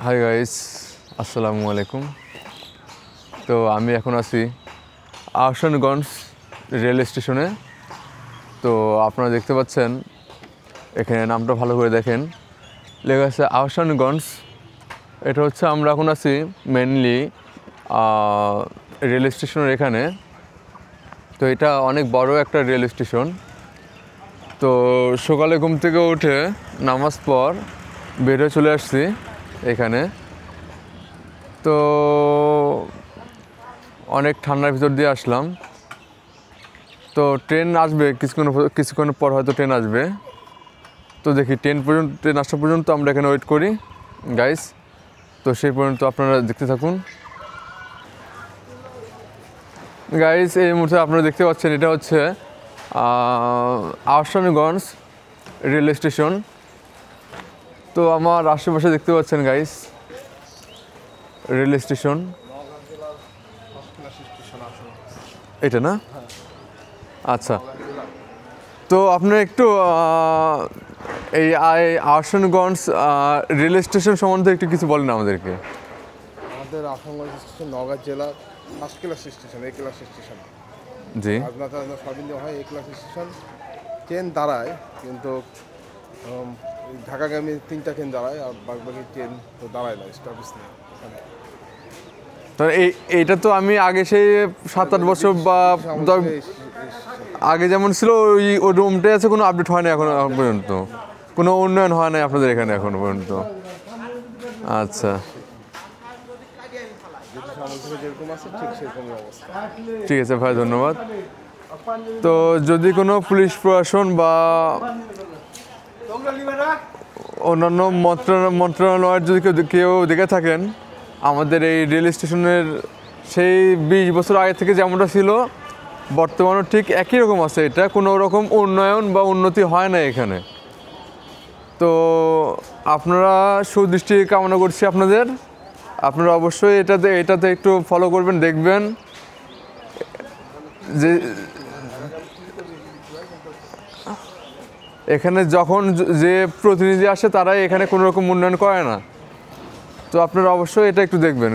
Hi guys, আসসালামু আলাইকুম। তো আমি এখন আছি আহসানগঞ্জ রেল স্টেশনে। তো আপনারা দেখতে পাচ্ছেন এখানে নামটা ভালো করে দেখেন, লেখা আছে আহসানগঞ্জ। এটা হচ্ছে আমরা এখন আছি মেনলি রেল স্টেশনের এখানে। তো এটা অনেক বড় একটা রেল স্টেশন। তো সকালে ঘুম থেকে উঠে নামাজ পর বের হয়ে চলে আসছি এখানে। তো অনেক ঠান্ডার ভিতর দিয়ে আসলাম। তো ট্রেন আসবে কিছুক্ষণ পর, হয়তো ট্রেন আসবে। তো দেখি ট্রেন আসা পর্যন্ত আমরা এখানে ওয়েট করি গাইস। তো সেই পর্যন্ত আপনারা দেখতে থাকুন গাইস। এই মুহূর্তে আপনারা দেখতে পাচ্ছেন এটা হচ্ছে আহসানগঞ্জ রেল স্টেশন। তো আমার আশেপাশে দেখতে পাচ্ছেন গাইস রেল স্টেশন, এটা না? আচ্ছা, তো আপনারা একটু এই আহসানগঞ্জ রেল স্টেশন সম্বন্ধে একটু কিছু বলেন আমাদেরকে। আমাদের আহসানগঞ্জ স্টেশন নওগাঁ জেলার ফার্স্ট ক্লাস স্টেশন, এ ক্লাস স্টেশন। জি, রাজনাথ সবই হয় এ ক্লাস স্টেশন। ট্রেন দাঁড়ায়, কিন্তু ঢাকাগামী 3টা ট্রেন দাঁড়ায়, আর বাকি ট্রেন তো দাঁড়ায় না, স্টপেজ নেই এখানে। তো এইটা তো আমি আগে সেই 7-8 বছর বা আগে যেমন ছিল ওই রুমটাই আছে, কোনো আপডেট হয় না এখন পর্যন্ত, কোনো উন্নয়ন হয় না আপনাদের এখানে এখনো পর্যন্ত। আচ্ছা, যেরকম আছে ঠিক সেরকমই অবস্থা। ঠিক আছে ভাই, ধন্যবাদ। তো যদি কোনো পুলিশ প্রশাসন বা অন্যান্য মন্ত্রণালয়ের যদি কেউ দেখে থাকেন আমাদের এই রেল স্টেশনের, সেই 20 বছর আগে থেকে যেমনটা ছিল বর্তমানেও ঠিক একই রকম আছে। এটা কোনো রকম উন্নয়ন বা উন্নতি হয় না এখানে। তো আপনারা সুদৃষ্টি কামনা করছি আপনারা অবশ্যই এটাতে একটু ফলো করবেন, দেখবেন যে এখানে যখন যে প্রতিনিধি আসে তারাই এখানে কোনো রকম উন্নয়ন করে না। তো আপনারা অবশ্যই এটা একটু দেখবেন।